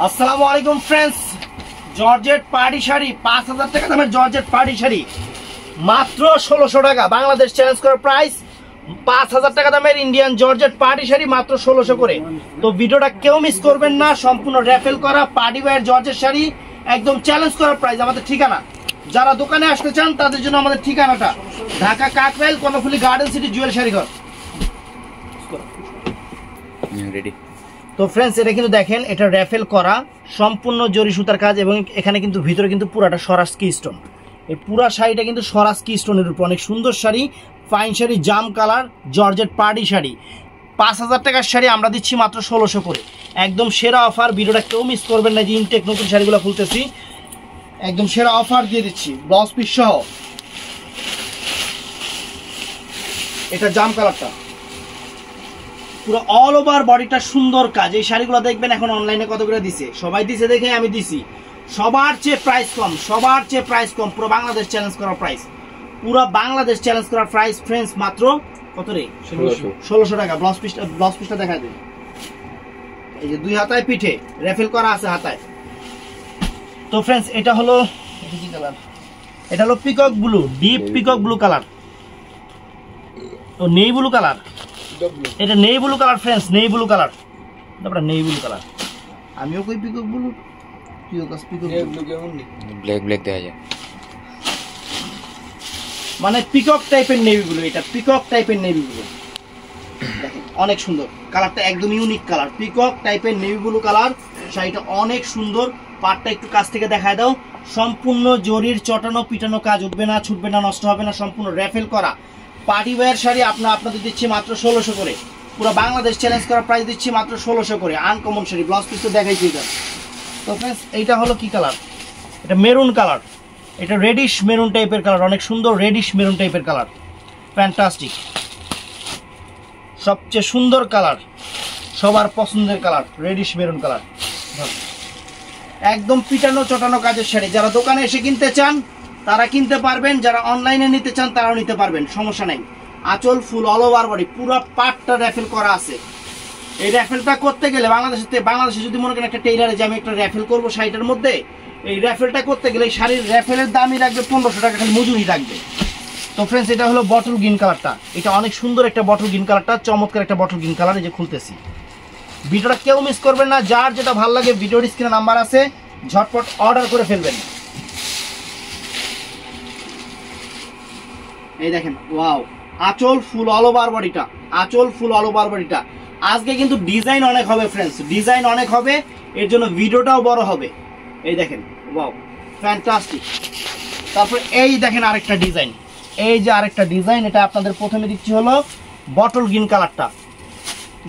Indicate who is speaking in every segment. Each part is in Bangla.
Speaker 1: আসসালামু আলাইকুম ফ্রেন্ডস, জর্জেট পার্টি শাড়ি 5000 টাকা দামের জর্জেট পার্টি শাড়ি মাত্র 1600 টাকা। বাংলাদেশ চ্যালেঞ্জ করার প্রাইস 5000 টাকা দামের ইন্ডিয়ান জর্জেট পার্টি শাড়ি মাত্র 1600 করে। তো ভিডিওটা কেউ মিস করবেন না, সম্পূর্ণ র্যাফেল করা পার্টি ওয়্যার জর্জেট শাড়ি, একদম চ্যালেঞ্জ করার প্রাইস। আমাদের ঠিকানা, যারা দোকানে আসতে চান তাদের জন্য আমাদের ঠিকানাটা Dhaka Kakrail Karnaphuli Garden City Jewel Sharighor.
Speaker 2: Ready.
Speaker 1: তো ফ্রেন্ডস, এটা কিন্তু দেখেন, এটা র্যাফেল করা সম্পূর্ণ জরি সুতার কাজ, এবং এখানে কিন্তু ভিতরে কিন্তু পুরাটা স্বরাজ কি স্টোন। এই পুরা শাড়িটা কিন্তু স্বরাজ কি স্টোনের উপর, অনেক সুন্দর শাড়ি, ফাইন শাড়ি, জাম কালার জর্জেট পার্টি শাড়ি। 5000 টাকার শাড়ি আমরা দিচ্ছি মাত্র 1600 করে, একদম সেরা অফার। ভিডিওটা কেউ মিস করবেন না, যে ইনটেক নতুন শাড়িগুলো খুলতেছি, একদম সেরা অফার দিয়ে দিচ্ছি ব্লাউজ পিস সহ। এটা জাম কালারটা, পুরো অল ওভার বডিটা সুন্দর কাজ। এই শাড়িগুলো দেখবেন এখন অনলাইনে কত করে দিছে, সবাই দিছে দেখে আমি দিছি। সবার চেয়ে প্রাইস কম, সবার চেয়ে প্রাইস কম, পুরো বাংলাদেশ চ্যালেঞ্জ করার প্রাইস, পুরো বাংলাদেশ চ্যালেঞ্জ করার প্রাইস ফ্রেন্ডস মাত্র কত রে? 1600 টাকা। ব্লাউজ পিসটা দেখা দেন, এই যে 2 হাতায় পিঠে র্যাফেল করা আছে হাতায়। তো ফ্রেন্ডস, এটা হলো, এটা কি কালার? এটা হলো peacock blue, deep peacock blue colour, তো নেই ব্লু কালার, এটা নেই ব্লু কালার ফ্রেন্ডস, নেই ব্লু কালার, তারপরে নেই ব্লু কালার। আমিও কই পিকক ব্লু, তুইও কাজ পিকক ব্লু, কেমন নেই
Speaker 2: ব্ল্যাক ব্ল্যাক দেখা যায়,
Speaker 1: মানে পিকক টাইপের নেভি ব্লু। এটা পিকক টাইপের নেভি ব্লু, দেখেন অনেক সুন্দর কালারটা, একদম ইউনিক কালার, পিকক টাইপের নেভি ব্লু কালার। শাড়িটা অনেক সুন্দর, পাটটা একটু কাছ থেকে দেখায় দাও। সম্পূর্ণ জরির চটানো পিটানো কাজ, উঠবে না, ছুটবে না, নষ্ট হবে না, সম্পূর্ণ র্যাফেল করা পার্টি ওয়্যার শাড়ি আপনাদের দিচ্ছি মাত্র 1600 করে। পুরো বাংলাদেশ চ্যালেঞ্জ করার প্রাইস দিচ্ছি মাত্র 1600 করে। আনকমন শাড়ি, ব্লাউজ পিস তো দেখাইছি এটা। তো ফ্রেন্ডস, এইটা হলো কি কালার? এটা মেরুন কালার, এটা রেডিশ মেরুন টাইপের কালার, অনেক সুন্দর রেডিশ মেরুন টাইপের কালার, ফ্যান্টাস্টিক, সবচেয়ে সুন্দর কালার, সবার পছন্দের কালার, রেডিশ মেরুন কালার, একদম পিটানো চটানো কাজের শাড়ি। যারা দোকানে এসে কিনতে চান তারা কিনতে পারবেন, যারা অনলাইনে নিতে চান তারাও নিতে পারবেন, সমস্যা নাই। আঁচল ফুল অল ওভার বডি, পুরো পাটটা র্যাফেল করা আছে। এই র্যাফেলটা করতে গেলে বাংলাদেশে যদি মনে করেন একটা টেইলারে যে আমি একটা র্যাফেল করবো শাড়িটার মধ্যে, এই র্যাফেলটা করতে গেলে এই শাড়ির র্যাফেলের দামই রাখবে 1500 টাকা, খালি মজুরি রাখবে। তো ফ্রেন্ডস, এটা হলো বটল গ্রিন কালারটা, এটা অনেক সুন্দর একটা বটল গ্রিন কালারটা, চমৎকার একটা বটল গ্রিন কালার। এই যে খুলতেছি, ভিডিওটা কেউ মিস করবেন না, যার যেটা ভালো লাগে ভিডিওর স্ক্রিনে নাম্বার আছে, ঝটপট অর্ডার করে ফেলবেন। এই দেখেন, ওয়াও, আঁচল ফুল অল ওভার বডিটা, আঁচল ফুল অল ওভার বডিটা। আজকে কিন্তু ডিজাইন অনেক হবে ফ্রেন্ডস, ডিজাইন অনেক হবে, এর জন্য ভিডিওটাও বড় হবে। এই দেখেন, ওয়াও, ফ্যান্টাস্টিক। তারপর এই দেখেন আরেকটা ডিজাইন, এই যে আরেকটা ডিজাইন, এটা আপনাদের প্রথমে দিচ্ছি হলো বটল গ্রিন কালারটা,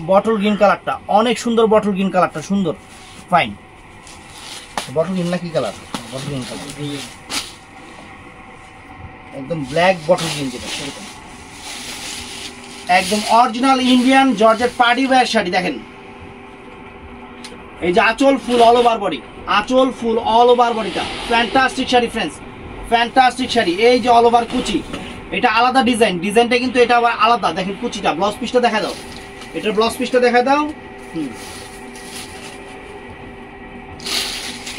Speaker 1: বটল গ্রিন কালারটা অনেক সুন্দর, বটল গ্রিন কালারটা সুন্দর, ফাইন। বটল গ্রিন না কি কালার? বটল গ্রিন কালার, একদম ব্ল্যাক বটল গ্রিন, যেটা সেরকম একদম original Indian georgette party wear sari. দেখেন, এই যে আঁচল ফুল অল ওভার বডি, আঁচল ফুল অল ওভার বডিটা, fantastic sari friends, fantastic sari. এই যে অল ওভার কুচি, এটা আলাদা ডিজাইন, ডিজাইনটা কিন্তু এটা আবার আলাদা। দেখেন কুচিটা, ব্লাউজ পিসটা দেখা দাও, এটার ব্লাউজ পিসটা দেখা দাও।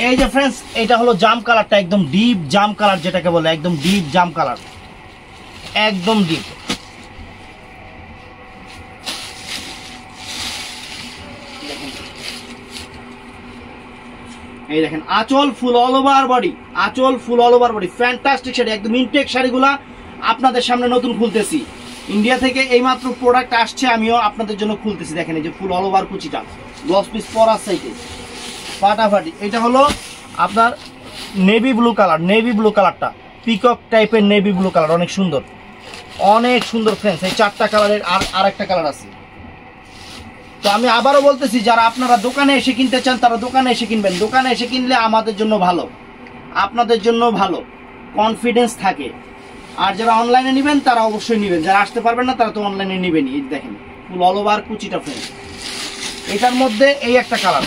Speaker 1: এই যে ফ্রেন্ডস, এটা হলো জাম কালারটা, একদম ডিপ জাম কালার, যেটাকে বলে একদম ডিপ জাম কালার, একদম ডিপ। এই দেখেন, আঁচল ফুল অল ওভার বডি, আঁচল ফুল all over body, fantastic sari, একদম ইনটেক শাড়িগুলা আপনাদের সামনে নতুন খুলতেছি। ইন্ডিয়া থেকে এইমাত্র প্রোডাক্ট আসছে, আমিও আপনাদের জন্য খুলতেছি। দেখেন, এই যে ফুল অল ওভার কুচিটা, ব্লাউজ পিস পরার সাইডে ফাটাফাটি। এটা হলো আপনার navy blue colour, navy blue কালারটা পিকক টাইপের নেভি ব্লু কালার, অনেক সুন্দর, অনেক সুন্দর ফ্রেন্ডস। এই 4টা কালারের আর একটা কালার আছে। তো আমি আবারও বলতেছি, যারা আপনারা দোকানে এসে কিনতে চান তারা দোকানে এসে কিনবেন, দোকানে এসে কিনলে আমাদের জন্য ভালো, আপনাদের জন্য ভালো, কনফিডেন্স থাকে। আর যারা অনলাইনে নেবেন তারা অবশ্যই নেবেন, যারা আসতে পারবেন না তারা তো অনলাইনে নেবেনই। এই দেখেন ফুল অল ওভার কুচিটা ফ্রেন্ডস, এটার মধ্যে এই একটা কালার,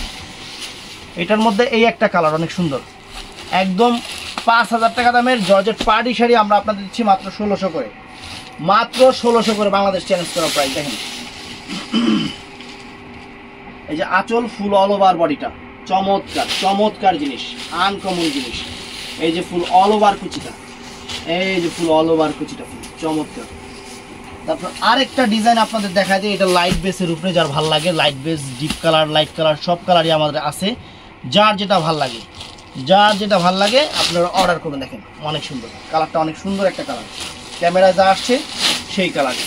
Speaker 1: এটার মধ্যে এই একটা কালার, অনেক সুন্দর, একদম 5000 টাকা দামের জর্জেট পার্টি শাড়ি আমরা আপনাদের দিচ্ছি মাত্র 1600 করে, মাত্র 1600 করে, বাংলাদেশ চ্যালেঞ্জ করা প্রাইস। দেখেন, এই যে আঁচল ফুল অল ওভার বডিটা, চমৎকার চমৎকার জিনিস, আনকমন জিনিস। এই যে ফুল অল ওভার কুচিটা, এই যে ফুল অল ওভার কুচিটা ফুল চমৎকার। তারপর আরেকটা ডিজাইন আপনাদের দেখা যায়, এটা লাইট বেসের উপরে, যার ভাল লাগে light base, deep colour, light colour সব কালারই আমাদের আছে। যার যেটা ভাল লাগে, যার যেটা ভাল লাগে আপনারা অর্ডার করবেন। দেখেন অনেক সুন্দর কালারটা, অনেক সুন্দর একটা কালার, ক্যামেরায় যা আসছে সেই কালার।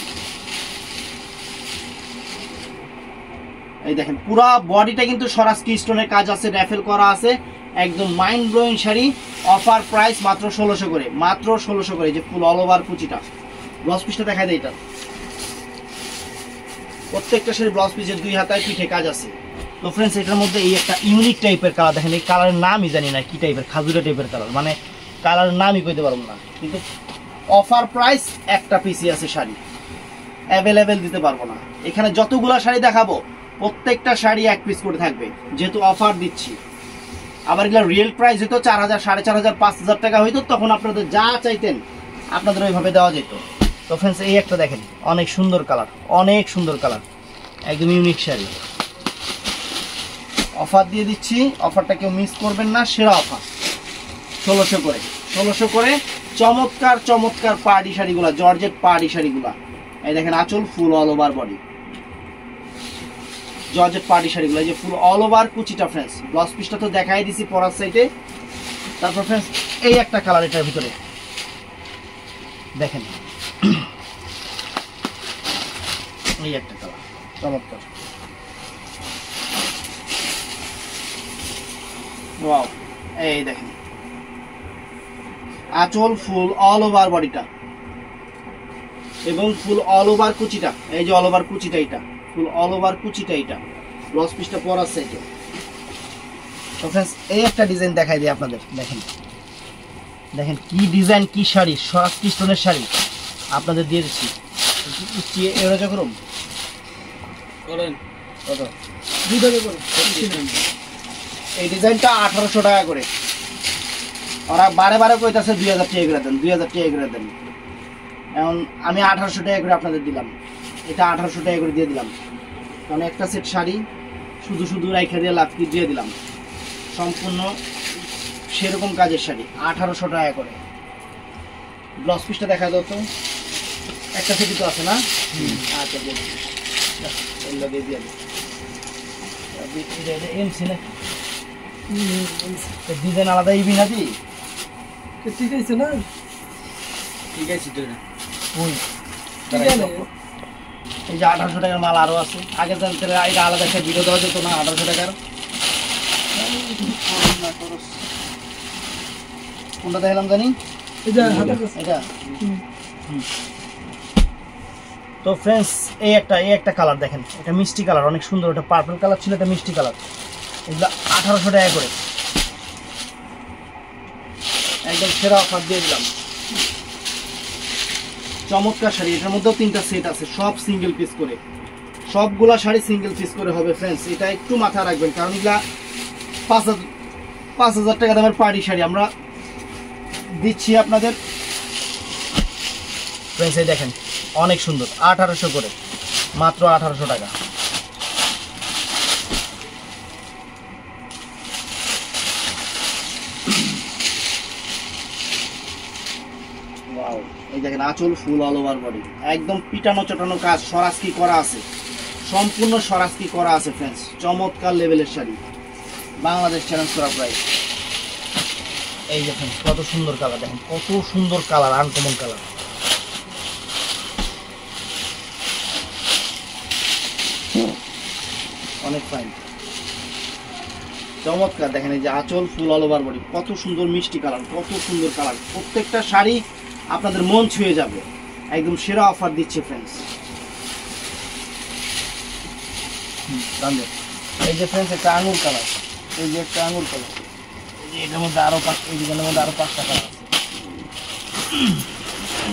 Speaker 1: এই দেখেন পুরা বডিটা কিন্তু স্বরাজকি স্টোনের কাজ আছে, র্যাফেল করা আছে, একদম mind blowing sari. Offer price মাত্র 1600 করে, মাত্র 1600 করে। যে ফুল অল ওভার কুচিটা, ব্লাউজ পিসটা দেখা যায়, এটা প্রত্যেকটা শাড়ি ব্লাউজ পিসের 2 হাতায় পিঠে কাজ আছে। তো ফ্রেন্ডস এটার মধ্যে এই একটা ইউনিক টাইপের কালার দেখেন, এই কালারের নামই জানি না কি টাইপের, খাজুরা টাইপের কালার, মানে কালারের নামই কইতে পারবো না, কিন্তু অফার প্রাইস একটা পিসই আছে শাড়ি, অ্যাভেলেবেল দিতে পারবো না। এখানে যতগুলা শাড়ি দেখাবো প্রত্যেকটা শাড়ি এক পিস করে থাকবে, যেহেতু অফার দিচ্ছি। আবার এগুলো রিয়েল প্রাইস হইতো 4000, 4500, 5000 টাকা হইতো, তখন আপনাদের যা চাইতেন আপনাদের ওইভাবে দেওয়া যেত। তো ফ্রেন্ডস এই একটা দেখেন, অনেক সুন্দর কালার, অনেক সুন্দর কালার, একদম ইউনিক শাড়ি। অফার দিয়ে দিচ্ছি, অফারটা কেউ মিস করবেন না, সেরা অফার 1600 করে, 1600 করে। চমৎকার চমৎকার পার্টি শাড়িগুলা, জর্জেট পার্টি শাড়িগুলা। এই দেখেন আঁচল ফুল all over body, georgette party শাড়িগুলো। এই যে ফুল অল ওভার কুচিটা ফ্রেন্ডস, ব্লাউজ পিসটা তো দেখাই দিছি পরার সাইডে। তারপর ফ্রেন্ডস এই একটা কালার, এটার ভিতরে দেখেন এই একটা কালার চমৎকার, ওয়াও। এই দেখেন আঁচল ফুল অল ওভার বডিটা এবং ফুল অল ওভার কুচিটা। এই যে অল ওভার কুচিটা, এটা ফুল অল ওভার কুচিটা, এটা ব্লাউজ পিসটা পরার সাইডে। তো ফ্রেন্ডস এই একটা ডিজাইন দেখাই দিই আপনাদের, দেখেন দেখেন কি ডিজাইন, কি শাড়ি, স্বরাজকি স্টোনের শাড়ি আপনাদের দিয়ে দিচ্ছি। এরা যখন করেন কত এই ডিজাইনটা 1800 টাকা করে, ওরা বারে বারে কইতাছে 2000 টাকা করে দেন, 2000 টাকা করে দেন। এখন আমি 1800 টাকা করে আপনাদের দিলাম, এটা 1800 টাকা করে দিয়ে দিলাম, কারণ একটা সেট শাড়ি শুধু শুধু রাইখা দিয়ে লাভ কি দিয়ে দিলাম, সম্পূর্ণ সেরকম কাজের শাড়ি 1800 টাকা করে। ব্লাউজ পিসটা দেখা দাও তো, একটা সেটই তো আছে না? আচ্ছা দিয়ে দিয়ে এমসি না ডিজাইন আলাদা ইবি না দি,
Speaker 3: ঠিক আছে না?
Speaker 1: ঠিক আছে তো না ওই এই যে 1800 টাকার মাল আরো আছে, আগে জানতে এটা আলাদা একটা ভিডিও দেওয়া যেত না 1800 টাকার। কোনটা দেখালাম জানি, এটা। তো ফ্রেন্ডস এই একটা কালার দেখেন, এটা মিষ্টি কালার, অনেক সুন্দর, এটা পার্পল কালার ছিল, এটা মিষ্টি কালার। এগুলো 1800 টাকা করে, একদম সেরা অফার দিয়ে দিলাম। চমৎকার শাড়ি, এটার মধ্যেও 3টা সেট আছে, সব সিঙ্গেল পিস করে, সবগুলা শাড়ি সিঙ্গেল পিস করে হবে ফ্রেন্ডস, এটা একটু মাথায় রাখবেন, কারণ এগুলা 5000 টাকা দামের পার্টি শাড়ি আমরা দিচ্ছি আপনাদের। ফ্রেন্ডস এই দেখেন অনেক সুন্দর, 1800 করে, মাত্র 1800 টাকা। ওয়াও, এই দেখেন আঁচল ফুল অল ওভার বডি, একদম পিটানো চটানো কাজ, স্বরাজকি করা আছে, সম্পূর্ণ স্বরাজকি করা আছে ফ্রেন্ডস। চমৎকার লেভেলের শাড়ি, বাংলাদেশ চ্যালেঞ্জ করা প্রাইস। এই দেখেন কত সুন্দর কালার, দেখেন কত সুন্দর কালার, আনকমন কালার। অনেক ফাইন, চমৎকার। দেখেন এই যে আঁচল ফুল অল ওভার বডি, কত সুন্দর মিষ্টি কালার, কত সুন্দর কালার। প্রত্যেকটা শাড়ি আপনাদের মন ছুঁয়ে যাবে, একদম সেরা অফার দিচ্ছে ফ্রেন্ডস। এই যে ফ্রেন্ডস একটা আঙুর কালার, এই যে একটা আঙুর কালার, এটার মধ্যে আরো এই ডিজাইনের মধ্যে আরো 5টা কালার আছে।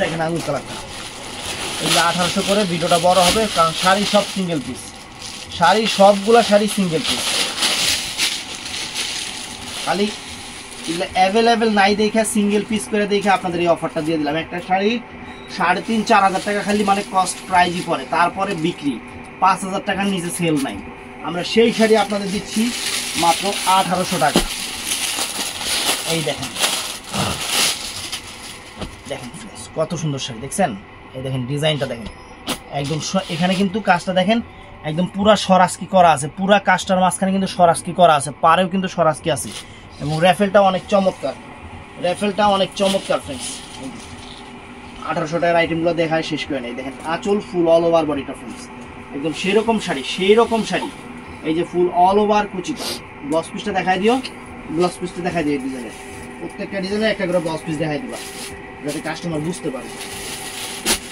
Speaker 1: দেখেন আঙুর কালারটা, এই যে 1800 করে। ভিডিওটা বড় হবে কারণ শাড়ি সব সিঙ্গেল পিস, শাড়ি সবগুলা শাড়ি সিঙ্গেল পিস, খালি এগুলো অ্যাভেলেবেল নাই দেখে সিঙ্গেল পিস করে দেখে আপনাদের এই অফারটা দিয়ে দিলাম। একটা শাড়ি 3500-4000 টাকা খালি মানে কস্ট প্রাইজই পড়ে, তারপরে বিক্রি 5000 টাকার নিচে সেল নাই। আমরা সেই শাড়ি আপনাদের দিচ্ছি মাত্র 1800 টাকা। এই দেখেন দেখেন friends, কত সুন্দর শাড়ি দেখছেন। এই দেখেন ডিজাইনটা দেখেন একদম এখানে কিন্তু কাজটা দেখেন একদম পুরা সরাসকি করা আছে, পুরা কাজটার মাঝখানে কিন্তু সরাসকি করা আছে, পাড়েও কিন্তু সরাসকি আছে এবং র্যাফেলটা অনেক চমৎকার, র্যাফেলটা অনেক চমৎকার ফ্রেন্ডস। 1800 টাকার আইটেমগুলো দেখায় শেষ করে নেই। দেখেন আঁচল ফুল অল ওভার বডিটা ফ্রেন্ডস, একদম সেরকম শাড়ি সেই রকম শাড়ি। এই যে ফুল অল ওভার কুচিটা, ব্লাউজ পিসটা দেখাই দিও, ব্লাউজ পিসটা দেখাই দিও ডিজাইনের, প্রত্যেকটা ডিজাইনের একটা করে ব্লাউজ পিস দেখাই দিবা যাতে কাস্টমার বুঝতে পারে।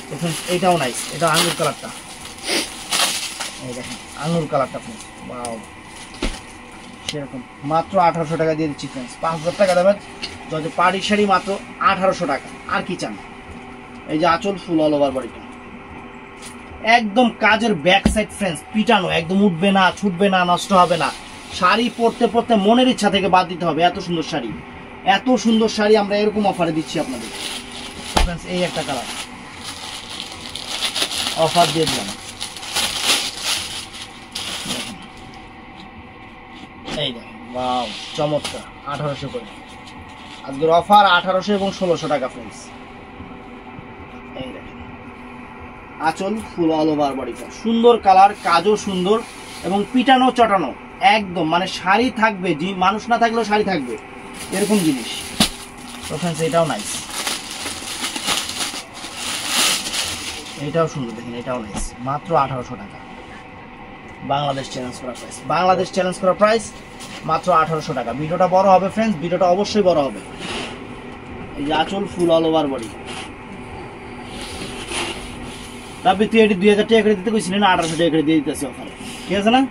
Speaker 1: তো ফ্রেন্ডস এইটাও নাইস, এটা আঙুর কালারটা, এই দেখেন আঙুর কালারটা ফ্রেন্ডস, ওয়াও সেরকম মাত্র 1800 টাকা দিয়ে দিচ্ছি ফ্রেন্ডস। 5000 টাকা দেবেন যদি পাড়ি শাড়ি, মাত্র 1800 টাকা। আর কি চান? এই যে আঁচল ফুল অল ওভার বডিটা, একদম কাজের ব্যাক সাইড ফ্রেন্ডস, পিটানো, একদম উঠবে না, ছুটবে না, নষ্ট হবে না। শাড়ি পরতে পরতে মনের ইচ্ছা থেকে বাদ দিতে হবে, এত সুন্দর শাড়ি, এত সুন্দর শাড়ি আমরা এরকম অফারে দিচ্ছি আপনাদের ফ্রেন্ডস। এই একটা কালার অফার দিয়ে দিলাম, এই দেখেন ওয়াও চমৎকার, 1800 করে আজকের অফার, 1800 এবং 1600 টাকা ফ্রেন্ডস। এই দেখেন আঁচল ফুল অল ওভার বডিটা, সুন্দর কালার, কাজও সুন্দর এবং পিটানো চটানো একদম, মানে শাড়ি থাকবে, মানুষ না থাকলেও শাড়ি থাকবে এরকম জিনিস। তো ফ্রেন্ডস এটাও নাইস, এটাও সুন্দর দেখেন, এটাও নাইস, মাত্র 1800 টাকা। বাংলাদেশ চ্যালেঞ্জ করা প্রাইস, বাংলাদেশ চ্যালেঞ্জ করা প্রাইস মাত্র 1800 টাকা। ভিডিওটা বড় হবে ফ্রেন্ডস, ভিডিওটা অবশ্যই বড় হবে। এই যে আঁচল ফুল অল ওভার বডি, তারপরে তুই এটি 2000 টাকা করে দিতে কইছিলি না, 1800 টাকা করে দিয়ে দিতেছি অফারে, ঠিক আছে না?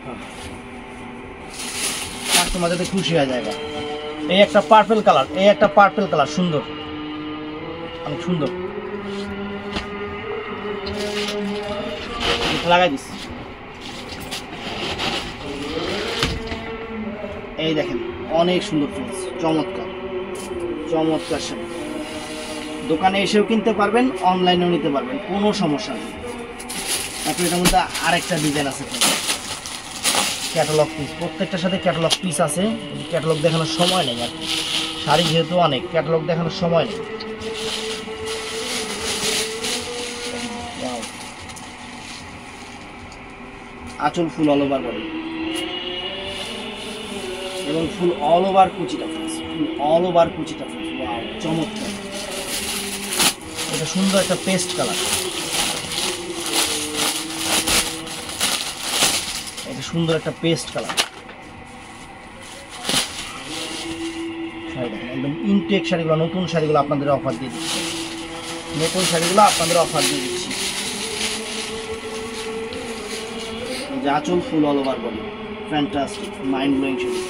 Speaker 1: কাস্টমার যাতে খুশি হয়ে যায়। এই একটা পার্পল কালার, এই একটা পার্পল কালার, সুন্দর, অনেক সুন্দর, লাগাই দিস। এই দেখেন অনেক সুন্দর ফ্রেন্ডস, চমৎকার চমৎকার শাড়ি, দোকানে এসেও কিনতে পারবেন, অনলাইনেও নিতে পারবেন, কোনো সমস্যা নেই। তারপরে এটার মধ্যে আরেকটা ডিজাইন আছে ক্যাটালগ পিস, প্রত্যেকটার সাথে ক্যাটালগ পিস আছে, ক্যাটালগ দেখানোর সময় নেই আর কি, শাড়ি যেহেতু অনেক, ক্যাটালগ দেখানোর সময় নেই। আঁচল ফুল অল ওভার বডি এবং ফুল অল ওভার কুচিটা, ফুল অল ওভার কুচিটা, ওয়াও চমৎকার। এটা সুন্দর একটা পেস্ট কালার, এটা সুন্দর একটা পেস্ট কালার, একদম ইনটেক শাড়িগুলো, নতুন শাড়িগুলো আপনাদের অফার দিয়ে দিচ্ছি, নতুন শাড়িগুলো আপনাদের অফার দিয়ে দিচ্ছি। আঁচল ফুল all over body, fantastic mind blowing sari,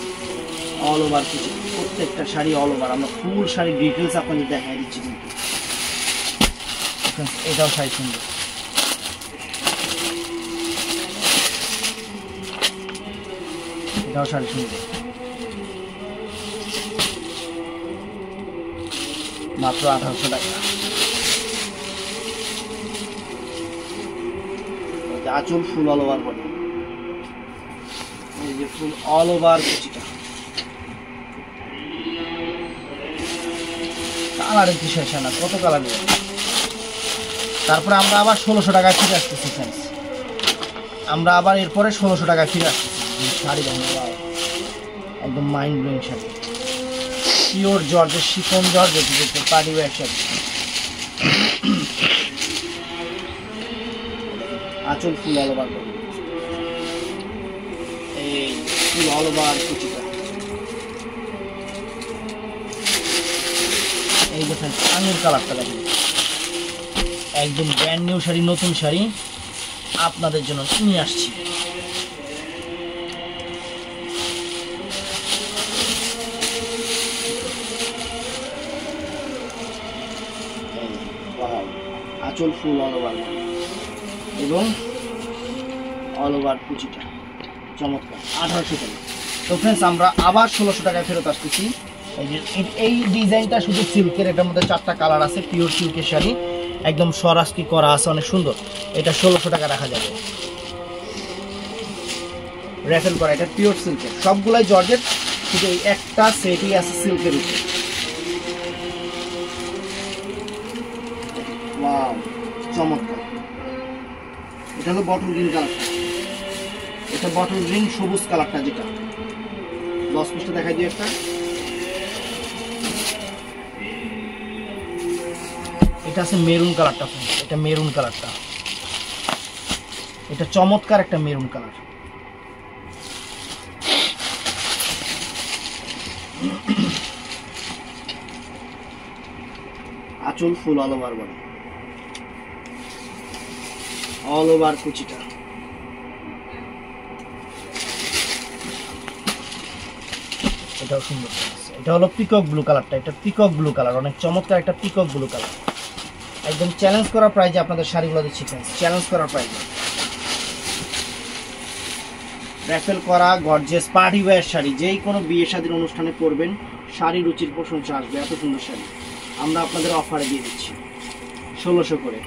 Speaker 1: all over কিছু, প্রত্যেকটা শাড়ি অল ওভার। আমরা ফুল শাড়ির ডিটেলস আপনাদের দেখাই দিচ্ছি কিন্তু। এটাও শাড়ি সুন্দর, এটাও শাড়ি সুন্দর, মাত্র 1800 টাকা। আঁচল ফুল অল ওভার বডি, এই যে ফুল অল ওভার কুচিটা, কালারের কি শেষ না, কত কালার নেই। তারপরে আমরা আবার 1600 টাকা ফিরে আসতেছি ফ্রেন্ডস, আমরা আবার এরপরে 1600 টাকা ফিরে আসতেছি। শাড়ি একদম মাইন্ড ব্লোয়িং শাড়ি, পিওর জর্জের, শিফন জর্জের পার্টি ওয়্যার শাড়ি। আঁচল ফুল অল ওভার বডি, এই ফুল অল ওভার কুচিটা, এই দেখেন আঙুর কালারটা দেখেন, একদম ব্র্যান্ড নিউ শাড়ি, নতুন শাড়ি আপনাদের জন্য নিয়ে আসছি। আঁচল ফুল অল ওভার এবং অল ওভার কুচিটা, চমৎকার, 1800 টাকা। তো ফ্রেন্ডস আমরা আবার 1600 টাকায় ফেরত আসতেছি। এই ডিজাইনটা শুধু সিল্কের, এটার মধ্যে 4টা কালার আছে, পিওর সিল্কের শাড়ি, একদম সরাসকি করা আছে, অনেক সুন্দর। এটা 1600 টাকা রাখা যাবে। র্যাফেল করা, এটা পিওর সিল্কের, সবগুলাই জর্জেট, কিন্তু এই একটা সেটই আছে সিল্কের উপরে। ওয়াও, চমৎকার। এটা হলো বটল গ্রিন কালারটা, এটা বটল গ্রিন সবুজ কালারটা, যেটা 10 পিসটা দেখাই দিই একটা। এটা আছে মেরুন কালারটা, এটা মেরুন কালারটা, এটা চমৎকার একটা মেরুন কালার। আঁচল ফুল all over body, all over কুচিটা। এটাও সুন্দর, এটা হলো পিকক ব্লু কালারটা, এটা পিকক ব্লু কালার, অনেক চমৎকার একটা পিকক ব্লু কালার। একদম চ্যালেঞ্জ করার প্রাইজে আপনাদের শাড়িগুলো দিচ্ছি ফ্রেন্ডস, চ্যালেঞ্জ করার প্রাইজে। র্যাফেল করা গর্জিয়াস পার্টি ওয়্যার শাড়ি, যেই কোনো বিয়ে শাদীর অনুষ্ঠানে পরবেন, শাড়ি রুচির প্রশংসা আসবে। এত সুন্দর শাড়ি আমরা আপনাদের অফারে দিয়ে দিচ্ছি 1600 করে।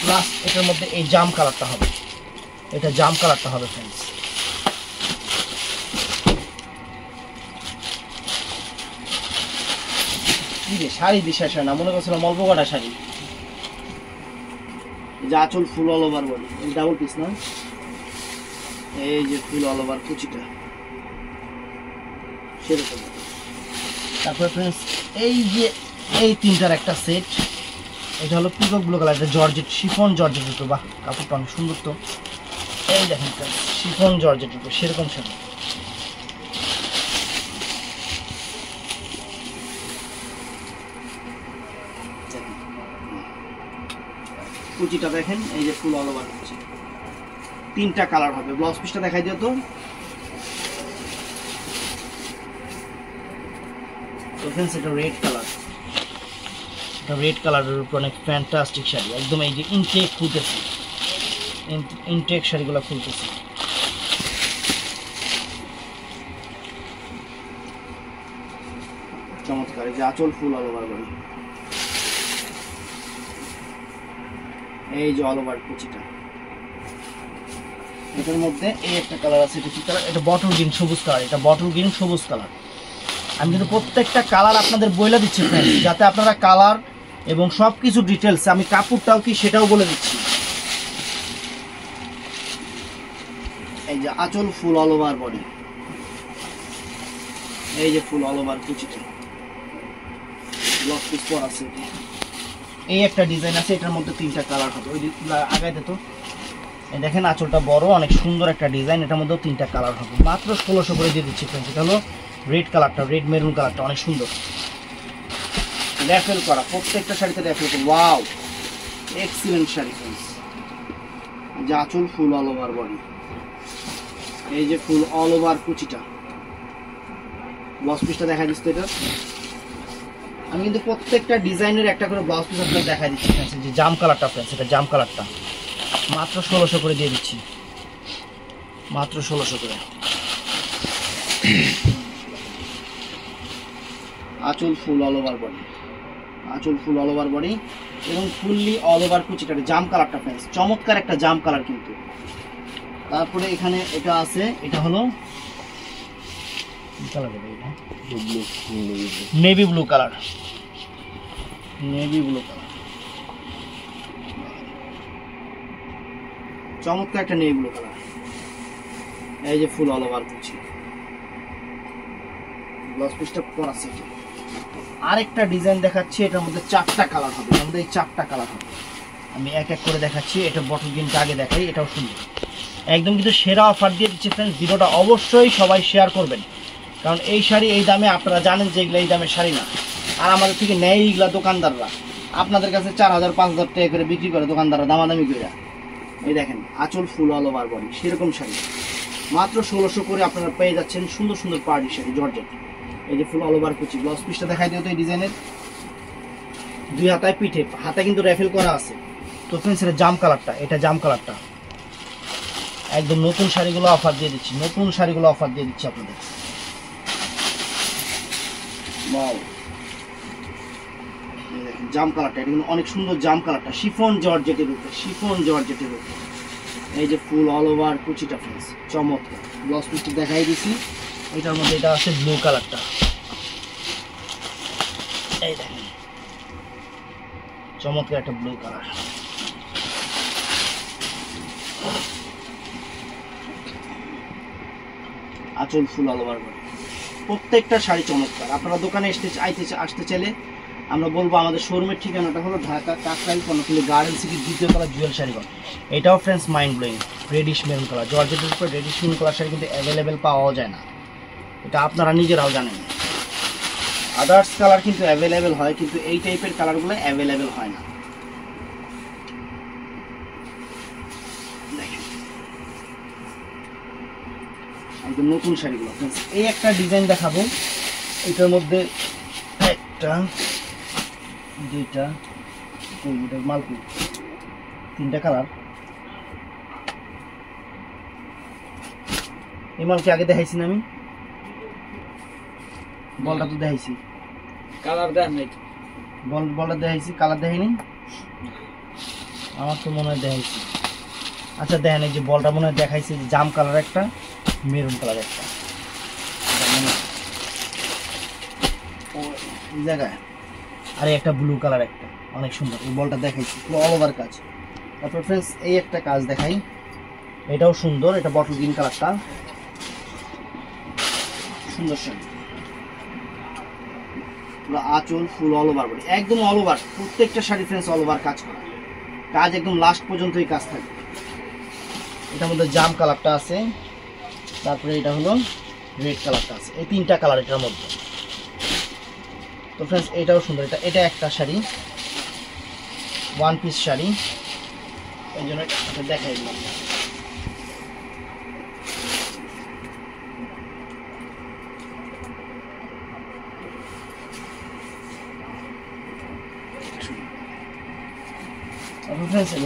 Speaker 1: প্লাস এটার মধ্যে এই জাম কালারটা হবে, এটা জাম কালারটা হবে ফ্রেন্ডস। শাড়ি বিশ্বাস হয় না, মনে করছিলাম অল্প কটা শাড়ি। যে আঁচল ফুল all over body, double piece না, এই যে ফুল অল ওভার কুচিটা সেরকম। তারপরে ফ্রেন্ডস এই যে এই তিনটার একটা সেট, এটা হলো পিকক ব্লু কালার, এটা জর্জেট শিফন জর্জেট উপর, বাহ কাপড়টা অনেক সুন্দর। তো এই দেখেন শিফন জর্জেট উপর সেরকম শাড়ি। কুচিটা দেখেন, এই যে ফুল অল ওভার কুচি, তিনটা কালার হবে। ব্লাউজ পিসটা দেখাই দিও তো। ফ্রেন্ডস এটা রেড কালার, এটা রেড কালারের উপর অনেক ফ্যান্টাস্টিক শাড়ি, একদম এই যে ইনটেক খুলতেছে, ইনটেক শাড়িগুলো খুলতেছে। চমৎকার, এই যে আঁচল ফুল অল ওভার বডি, এই যে অল ওভার কুচিটা। এটার মধ্যে এই একটা কালার আছে, এটা কি কালার, এটা বটল গ্রিন সবুজ কালার, এটা বটল গ্রিন সবুজ কালার। আমি কিন্তু প্রত্যেকটা কালার আপনাদের বলে দিচ্ছি ফ্রেন্ডস, যাতে আপনারা কালার এবং সব কিছু ডিটেলস, আমি কাপড়টাও কি সেটাও বলে দিচ্ছি। এই যে আঁচল ফুল অল ওভার বডি, এই যে ফুল অল ওভার কুচিটা, ব্লাউজ পিস পর আছে। এই একটা ডিজাইন আছে, এটার মধ্যে তিনটা কালার হবে, ওই আগাইতে তো। এই দেখেন আঁচলটা বড়, অনেক সুন্দর একটা ডিজাইন, এটার মধ্যেও তিনটা কালার হবে, মাত্র 1600 করে দিয়ে দিচ্ছি ফ্রেন্ডস। এটা হলো রেড কালারটা, রেড মেরুন কালারটা অনেক সুন্দর, র্যাফেল করা, প্রত্যেকটা শাড়িতে র্যাফেল করা। Wow, excellent sari friends. যে আঁচল ফুল অল ওভার বডি, এই যে ফুল অল ওভার কুচিটা। ব্লাউজ পিসটা দেখা দিচ্ছি। এটা আমি কিন্তু প্রত্যেকটা ডিজাইনের একটা করে ব্লাউজ পিস আপনাদের দেখা দিচ্ছি ফ্রেন্ডস। যে জাম কালারটা ফ্রেন্ডস, এটা জাম কালারটা মাত্র 1600 করে দিয়ে দিচ্ছি, মাত্র 1600 করে। আঁচল ফুল অল ওভার বডি, আঁচল ফুল অল ওভার বডি এবং ফুললি অল ওভার কুচিটা, জাম কালারটা ফ্রেন্ডস, চমৎকার একটা জাম কালার কিন্তু। তারপরে এখানে এটা আছে, এটা হলো navy blue colour, navy blue colour, চমৎকার একটা নেভি ব্লু কালার। এই যে ফুল অল ওভার কুচি, ব্লাউজ পিসটা পরা আছে। আরেকটা ডিজাইন দেখাচ্ছি, এটার মধ্যে 4টা কালার হবে, এর মধ্যে এই 4টা কালার হবে। আমি এক এক করে দেখাচ্ছি। এটা বটল গ্রিনটা আগে দেখাই, এটাও সুন্দর, একদম কিন্তু সেরা অফার দিয়ে দিচ্ছি ফ্রেন্ডস। ভিডিওটা অবশ্যই সবাই শেয়ার করবেন, কারণ এই শাড়ি এই দামে আপনারা জানেন যে এগুলো এই দামের শাড়ি না। আর আমাদের থেকে নেয় এইগুলা দোকানদাররা, আপনাদের কাছে 4000 5000 টাকা করে বিক্রি করে দোকানদাররা দামাদামি করে। এই দেখেন আঁচল ফুল অল ওভার বডি সেরকম শাড়ি মাত্র 1600 করে আপনারা পেয়ে যাচ্ছেন। সুন্দর সুন্দর পার্টি শাড়ি জর্জেট, এই যে ফুল অল ওভার কুচি। ব্লাউজ পিসটা দেখাই দিও তো। এই ডিজাইনের দুই হাতায় পিঠে, হাতে কিন্তু র্যাফেল করা আছে। তো ফ্রেন্ডস এটা জাম কালারটা, এটা জাম কালারটা একদম নতুন শাড়িগুলো অফার দিয়ে দিচ্ছি, নতুন শাড়িগুলো অফার দিয়ে দিচ্ছি আপনাদের। জাম কালারটা, এটা কিন্তু অনেক সুন্দর জাম কালারটা, শিফন জর্জেটের উপরে, শিফন জর্জেটের উপরে। এই যে ফুল অল ওভার কুচিটা ফ্রেন্ডস, চমৎকার। ব্লাউজ পিসটা দেখাই দিছি, এটার মধ্যে এটা আছে ব্লু কালারটা, এই দেখেন চমৎকার একটা ব্লু কালার। আঁচল ফুল অল ওভার বডি, প্রত্যেকটা শাড়ি চমৎকার। আপনারা দোকানে আসতে চাইলে আমরা বলবো আমাদের শোরুমের ঠিকানাটা হলো ঢাকা কাকরাইল কর্ণফুলী গার্ডেন সিটির 2য় তলা জুয়েল শাড়িঘর। এটাও friends mind blowing, radish maroon colour. জর্জেটের উপর রেডিশ মেরুন কালার শাড়ি কিন্তু অ্যাভেলেবেল পাওয়া যায় না, এটা আপনারা নিজেরাও জানেন। আদার্স কালার কিন্তু অ্যাভেলেবেল হয়, কিন্তু এই টাইপের কালারগুলো অ্যাভেলেবেল হয় না। একদম নতুন শাড়িগুলো ফ্রেন্ডস। এই একটা ডিজাইন দেখাবো, এটার মধ্যে একটা, দুইটা, মালপু, 3টা কালার। এই মাল কি আগে দেখাইছি না আমি? বলটা তো দেখাইছি,
Speaker 3: কালার দেন নাই
Speaker 1: বলটা দেখাইছি, কালার দেখাইনি আমার তো মনে হয় দেখাইছি। আচ্ছা দেখেন, এই যে বলটা মনে হয় দেখাইছি, জাম কালার একটা, মেরুন কালার একটা, এই জায়গায় আর একটা ব্লু কালার একটা, অনেক সুন্দর। এই বলটা দেখাইছি পুরো অল ওভার কাজ। তারপর ফ্রেন্ডস এই একটা কাজ দেখাই, এটাও সুন্দর, এটা বটল গ্রিন কালারটা, সুন্দর শাড়ি। পুরো আঁচল ফুল অল ওভার বডি, একদম অল ওভার, প্রত্যেকটা শাড়ি ফ্রেন্ডস অল ওভার কাজ করা, কাজ একদম লাস্ট পর্যন্ত এই কাজ থাকবে। এটার মধ্যে জাম কালারটা আছে, তারপরে এটা হলো রেড কালারটা আছে, এই 3টা কালার এটার মধ্যে। তো ফ্রেন্ডস এটাও সুন্দর, এটা একটা শাড়ি, ওয়ান পিস শাড়ি, এই জন্য এটা দেখাই দিলাম।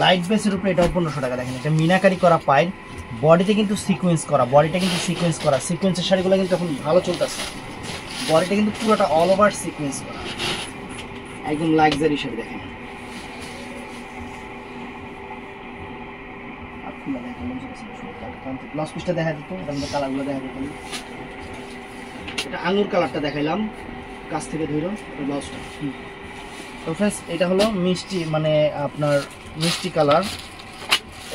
Speaker 1: লাইট বেসের উপরে এটাও 1500 টাকা। দেখেন এটা মিনাকারি করা পায়, বডিতে কিন্তু সিকোয়েন্স করা, সিকোয়েন্সের শাড়িগুলো কিন্তু এখন ভালো চলতেছে। বডিটা কিন্তু পুরোটা অল ওভার সিকোয়েন্স করা, একদম লাক্সারি শাড়ি। দেখেন ব্লাউজ পিসটা দেখা দিত, এটার মধ্যে কালারগুলো দেখা দিত। এটা আঙুর কালারটা দেখাইলাম কাছ থেকে ধরো, ব্লাউজটা। তো ফ্রেন্ডস এটা হলো মিষ্টি, মানে আপনার মিষ্টি কালার,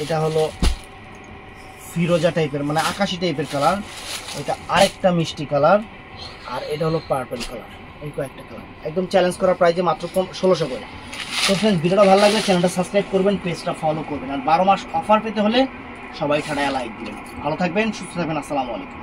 Speaker 1: এটা হলো ফিরোজা টাইপের, মানে আকাশি টাইপের কালার, এটা আরেকটা মিষ্টি কালার, আর এটা হলো পার্পল কালার। এই কয়েকটা কালার একদম চ্যালেঞ্জ করা প্রাইজে মাত্র 1600 করে। তো ফ্রেন্ডস ভিডিওটা ভালো লাগলে চ্যানেলটা সাবস্ক্রাইব করবেন, পেজটা ফলো করবেন, আর 12 মাস অফার পেতে হলে সবাই ঠাডায় লাইক দিবেন। ভালো থাকবেন, সুস্থ থাকবেন, আসসালামু আলাইকুম।